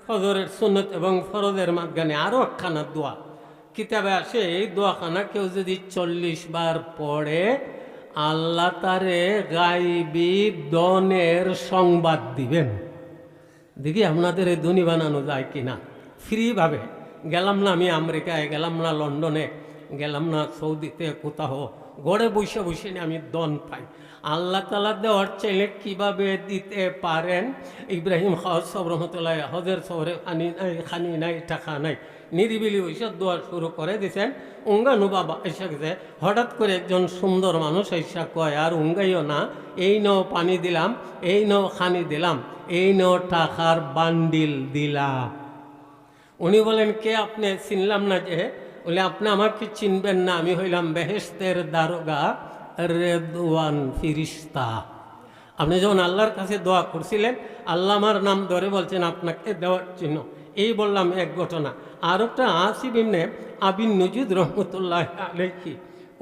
ফজরের সুন্নত এবং ফরজের মাঝখানে আরও একখানা দোয়া কিতাবে আসে। এই দোয়াখানা কেউ যদি 40 বার পড়ে আল্লাহ তারে গাইবি দনের সংবাদ দিবেন। দেখি আপনাদের এই দুনি বানানো যায় কিনা। ফ্রিভাবে গেলাম না, আমি আমেরিকায় গেলাম না, লন্ডনে গেলাম না, সৌদিতে কোথাও, গড়ে বসে বসে আমি দন পাই। আল্লাহ তালা দেওয়ার চাইলে কীভাবে দিতে পারেন। ইব্রাহিম খাওয়াসব রহমতুল্লাহ হজের শহরে খানি নাই টাকা নাই, নিরিবিলি বসে দোয়া শুরু করে দিয়েছেন। উঙ্গানু বাবা এসে গেছে, হঠাৎ করে একজন সুন্দর মানুষ এসা কয়, আর উঙ্গাইও না, এই নও পানি দিলাম, এই নও খানি দিলাম, এই নও টাকার বান্ডিল দিলাম। উনি বলেন, কে আপনি? চিনলাম না যে। বলে, আপনি আমাকে চিনবেন না, আমি হইলাম বেহেশতের দারোগা রেদওয়ান ফিরিস্তা। আপনি যখন আল্লাহর কাছে দোয়া করছিলেন, আল্লাহ আমার নাম ধরে বলছেন আপনাকে দেওয়ার জন্য। এই বললাম এক ঘটনা। আর একটা আসিফ ইবনে আবিন নজুদ রহমতুল্লাহ আলাইহি,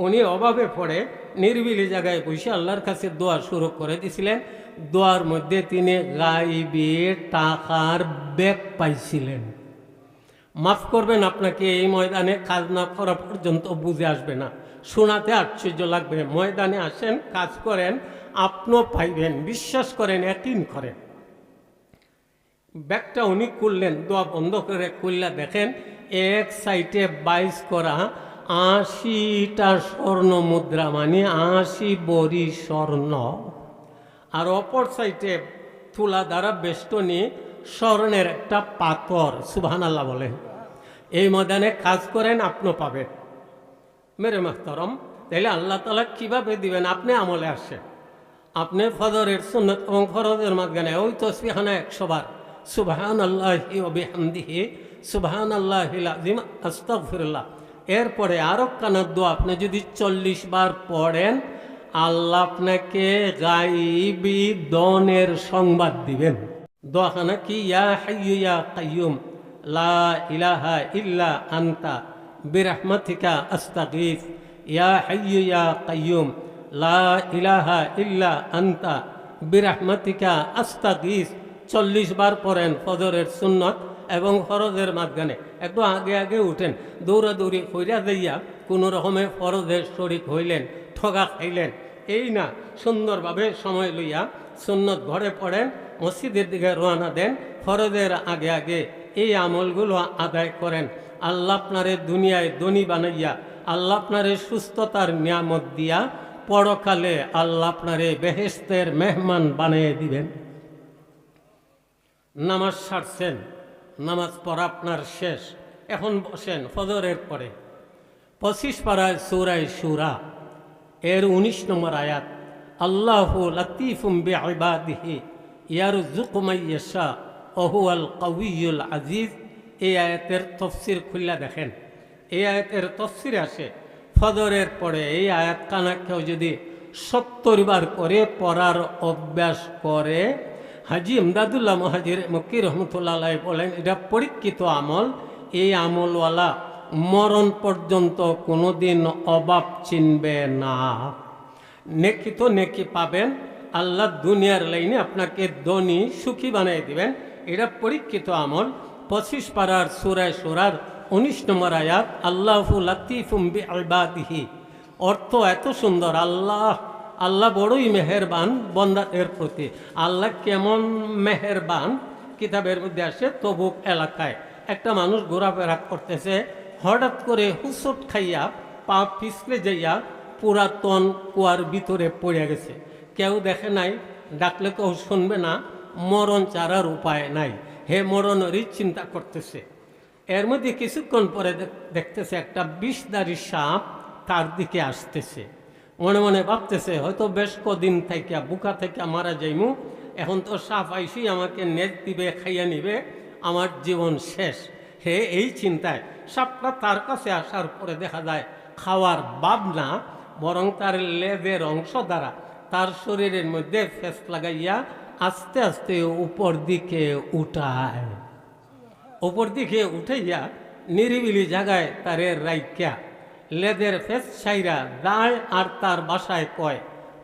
উনি অভাবে পড়ে নিরিবিলি জায়গায় বসে আল্লাহর কাছে দোয়া শুরু করে দিয়েছিলেন। দোয়ার মধ্যে তিনি গাইবি টাকার ব্যাগ পাইছিলেন। মাফ করবেন, আপনাকে এই ময়দানে কাজ না করা পর্যন্ত বুঝে আসবে না, শোনাতে আশ্চর্য লাগবে। ময়দানে আসেন, কাজ করেন, আপনিও পাইবেন, বিশ্বাস করেন, একদিন করেন। ব্যাগটা উনি খুললেন, দোয়া বন্ধ করে খুললা দেখেন এক সাইডে 22 করা 80টা স্বর্ণ মুদ্রা, মানে 80 বড়ি স্বর্ণ, আর অপর সাইডে তুলা দ্বারা বেষ্টনী স্বর্ণের একটা পাথর। সুবহানাল্লাহ বলেন। এই ময়দানে কাজ করেন, আপনিও পাবেন। মেরে মাহতারম, তাইলে আল্লাহ তাআলা কিভাবে দিবেন? আপনি আমলে আসেন, আপনি ফজরের সুন্নত এবং ফরজের মাঝখানে ওই তাসবিহানা 100 বার, সুবহানাল্লাহি ওয়া বিহামদিহি সুবহানাল্লাহিল আযীম আস্তাগফিরুল্লাহ। এরপরে আরো কানার দোয়া আপনি যদি 40 বার পড়েন, আল্লাহ আপনাকে গায়বী দনের সংবাদ দিবেন। দোয়াখানা কি? ইয়া হাইয়্যু ইয়া কাইয়্যুম লা ইলাহা ইল্লা আনতা বিরহমাতিকা আস্তাগীথ। ইয়া হাইয়্যু ইয়া কাইয়্যুম লা ইলাহা ইল্লা আনতা বিরহমাতিকা আস্তাগীথ। 40 বার পড়েন ফজরের সুন্নত এবং ফরজের মাঝখানে। একটু আগে আগে উঠেন, দৌড়াদৌড়ি কইরা যাইয়া কোনো রকমে ফরজের শরিক হইলেন, ঠগা খাইলেন, এই না। সুন্দরভাবে সময় লইয়া সুন্নত ঘরে পড়েন, মসজিদের দিকে রওনা দেন, ফরজের আগে আগে এই আমলগুলো আদায় করেন। আল্লাহ আপনারে দুনিয়ায় ধনী বানাইয়া, আল্লাহ আপনারে সুস্থতার নিয়ামত দিয়া, পরকালে আল্লাহ আপনারে বেহেশতের মেহমান বানিয়ে দিবেন। নামাজ সারছেন, নামাজ পড়া আপনার শেষ, এখন বসেন ফজরের পরে 25 পারায় সূরায়ে শুরা এর 19 নম্বর আয়াত, আল্লাহু লাতীফুম বিইবাদিহি ইয়ারযুকু মান ইয়াশা ওয়া হুয়াল কাউইয়ুল আজিজ। এই আয়াতের তফসির খুললা দেখেন। এই আয়াতের তফসিরে আসে, ফজরের পরে এই আয়াত কানা কেউ যদি 70 বার করে পড়ার অভ্যাস করে, হাজি ইমদাদুল্লাহ মুহাজির মক্কি রহমতুল্লাহ আলাইহি বলেন, এটা পরীক্ষিত আমল। এই আমলওয়ালা মরণ পর্যন্ত কোনোদিন অভাব চিনবে না। নেকি তো নেকি পাবেন, আল্লাহ দুনিয়ার লাইনে আপনাকে ধনী সুখী বানিয়ে দিবেন। এটা পরীক্ষিত আমল। 25 পারার সূরা শুরার 19 নম্বর আয়াত, আল্লাহু লাতীফুম বিইবাদিহি। অর্থ এত সুন্দর, আল্লাহ বড়ই মেহেরবান বান্দাদের প্রতি। আল্লাহ কেমন মেহেরবান কিতাবের মধ্যে আসে, তবুক এলাকায় একটা মানুষ ঘোরাফেরা করতেছে, হঠাৎ করে হুঁচট খাইয়া পা পিছলে যাইয়া পুরাতন কুয়ার ভিতরে পড়ে গেছে। কেউ দেখে নাই, ডাকলে কেউ শুনবে না, মরণ চারার উপায় নাই। হে মরণেরই চিন্তা করতেছে। এর মধ্যে কিছুক্ষণ পরে দেখতেছে একটা বিষধারী সাপ তার দিকে আসতেছে। মনে মনে ভাবতেছে, হয়তো বেশ কদিন থেকে বুকা থেকে মারা যাইমু, এখন তো সাপ আইসি আমাকে নেট দিবে, খাইয়া নিবে, আমার জীবন শেষ। হে এই চিন্তায় সাপটা তার কাছে আসার পরে দেখা যায় খাওয়ার ভাব না, বরং তার লেজের অংশ দ্বারা তার শরীরের মধ্যে ফেস লাগাইয়া আস্তে আস্তে উপর দিকে উঠায়। উপর দিকে উঠাইয়া নিরিবিলি জায়গায় তারে রাইকা লেদের ফেস ছাইরা দায়, আর তার বাসায়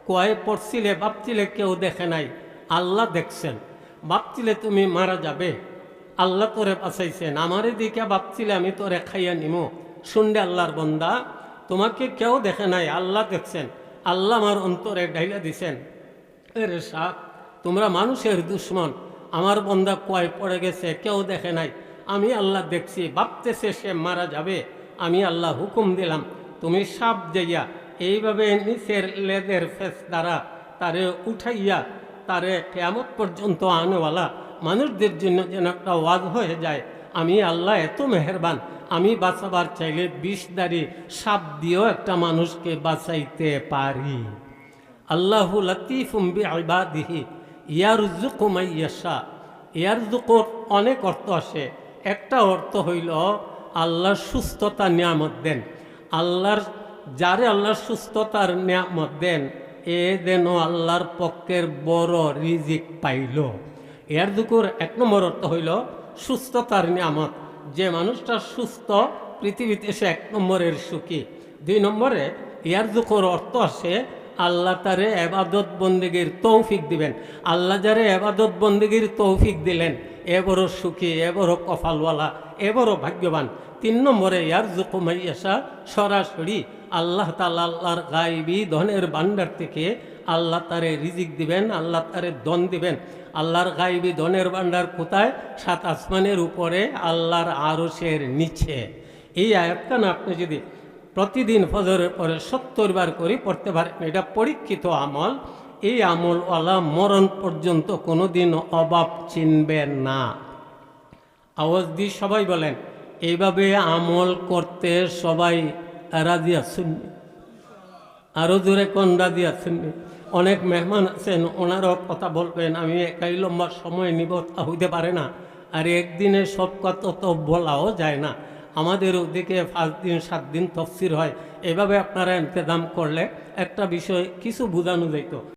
কয় পড়ছিলে, ভাবছিলে কেউ দেখে নাই, আল্লাহ দেখছেন। ভাবছিলে তুমি মারা যাবে, আল্লাহ তোরে বাঁচাইছেন, আমার দিকে ভাবছিলে আমি তোরে খাইয়া নিমো। শুনলে আল্লাহর বন্দা, তোমাকে কেউ দেখে নাই, আল্লাহ দেখছেন। আল্লাহ আমার অন্তরে ঢাইলা দিছেন, এরে সাপ তোমরা মানুষের দুশ্মন, আমার বন্দা কয় পড়ে গেছে, কেউ দেখে নাই, আমি আল্লাহ দেখছি। ভাবতেছে সে মারা যাবে, আমি আল্লাহ হুকুম দিলাম তুমি সাপ যাইয়া এইভাবে নিচের লেদের ফেস দ্বারা তারে উঠাইয়া তারে কিয়ামত পর্যন্ত আনেওয়ালা মানুষদের জন্য যেন একটা ওয়াজ হয়ে যায়। আমি আল্লাহ এত মেহেরবান, আমি বাঁচাবার চাইলে বিষদারি সাপ দিয়েও একটা মানুষকে বাঁচাইতে পারি। আল্লাহু লতীফুম বিইবাদিহি ইয়ারযুকু মান ইয়াশা। ইয়ারযুকুর অনেক অর্থ আসে, একটা অর্থ হইল আল্লাহর সুস্থতা নিয়ামত দেন। আল্লাহর যারে আল্লাহর সুস্থতার নিয়ামত দেন, এ যেন আল্লাহর পক্ষের বড় রিজিক পাইল। ইয়ারযুকুর এক নম্বর অর্থ হইল সুস্থতার নিয়ামত, যে মানুষটা সুস্থ পৃথিবীতে সে এক নম্বরের সুখী। দুই নম্বরে ইয়ারযুকুর অর্থ আসে আল্লাহ তারে এবাদত বন্দেগীর তৌফিক দিবেন। আল্লাহ যারে এবাদত বন্দেগীর তৌফিক দিলেন, এ বড় সুখী, এ বড় কপালওয়ালা, এ বড় ভাগ্যবান। তিন নম্বরে ইয়ারযুকু মান ইয়াশা, সরাসরি আল্লাহ তাআলা আল্লাহর গায়বী ধনের ভান্ডার থেকে আল্লাহ তারে রিজিক দিবেন, আল্লাহ তারে ধন দিবেন। আল্লাহর গায়বী ধনের ভান্ডার কোথায়? সাত আসমানের উপরে, আল্লাহর আরশের নিচে। এই আয়াতখানা আপনি যদি প্রতিদিন ফজরের পরে 70 বার করে পড়তে পারেন, এটা পরীক্ষিত আমল। এই আমলওয়ালা মরণ পর্যন্ত কোনোদিন অভাব চিনবে না। আওয়াজ দিয়ে সবাই বলেন, এইভাবে আমল করতে সবাই রাজি আছেন? আরও জোরে কোন রাজি আছেন? অনেক মেহমান আছেন, ওনারাও কথা বলবেন, আমি একাই লম্বা সময় নিব তা হইতে পারে না। আর একদিনে সব কথা তো বলাও যায় না। আমাদের ওদিকে 5 দিন 7 দিন তফসির হয়। এভাবে আপনারা ইন্তজাম করলে একটা বিষয় কিছু বোঝানো যাইত।